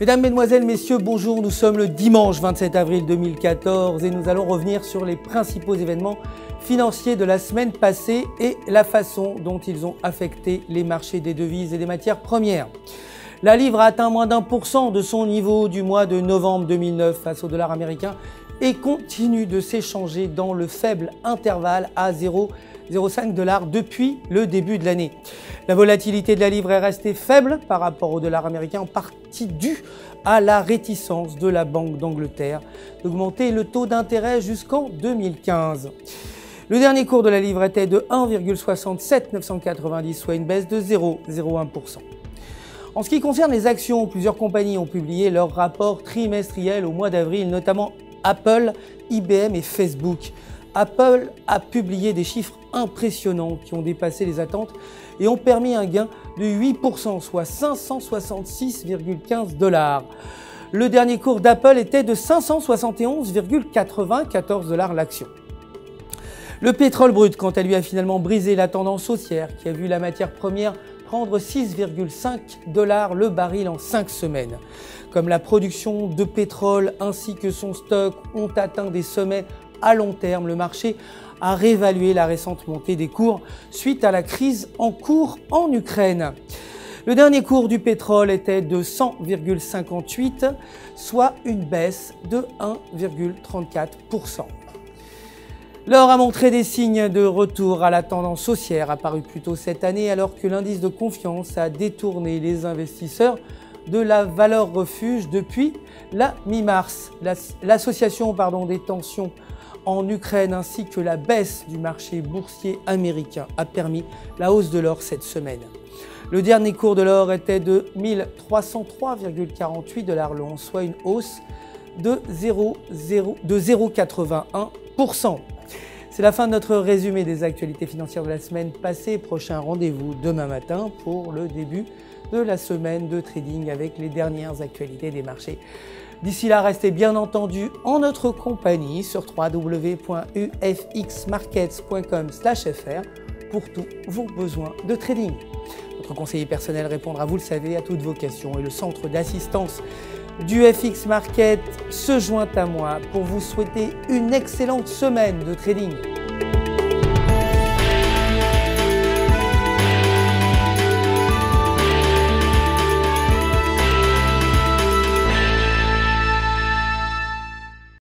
Mesdames, Mesdemoiselles, Messieurs, bonjour. Nous sommes le dimanche 27 avril 2014 et nous allons revenir sur les principaux événements financiers de la semaine passée et la façon dont ils ont affecté les marchés des devises et des matières premières. La livre a atteint moins d'1% de son niveau du mois de novembre 2009 face au dollar américain et continue de s'échanger dans le faible intervalle à 0,05 $ depuis le début de l'année. La volatilité de la livre est restée faible par rapport au dollar américain, en partie due à la réticence de la Banque d'Angleterre d'augmenter le taux d'intérêt jusqu'en 2015. Le dernier cours de la livre était de 1,67990, soit une baisse de 0,01%. En ce qui concerne les actions, plusieurs compagnies ont publié leurs rapports trimestriels au mois d'avril, notamment Apple, IBM et Facebook. Apple a publié des chiffres impressionnants qui ont dépassé les attentes et ont permis un gain de 8%, soit 566,15 $. Le dernier cours d'Apple était de 571,94 $ l'action. Le pétrole brut, quant à lui, a finalement brisé la tendance haussière qui a vu la matière première prendre 6,5 $ le baril en 5 semaines. Comme la production de pétrole ainsi que son stock ont atteint des sommets à long terme, le marché a réévalué la récente montée des cours suite à la crise en cours en Ukraine. Le dernier cours du pétrole était de 100,58, soit une baisse de 1,34%. L'or a montré des signes de retour à la tendance haussière apparue plus tôt cette année alors que l'indice de confiance a détourné les investisseurs de la valeur refuge depuis la mi-mars. L'association des tensions en Ukraine ainsi que la baisse du marché boursier américain a permis la hausse de l'or cette semaine. Le dernier cours de l'or était de 1303,48 $ l'once, soit une hausse de 0,81%. C'est la fin de notre résumé des actualités financières de la semaine passée. Prochain rendez-vous demain matin pour le début de la semaine de trading avec les dernières actualités des marchés. D'ici là, restez bien entendu en notre compagnie sur www.ufxmarkets.com/fr pour tous vos besoins de trading. Notre conseiller personnel répondra, vous le savez, à toutes vos questions et le centre d'assistance du FX Market se joint à moi pour vous souhaiter une excellente semaine de trading.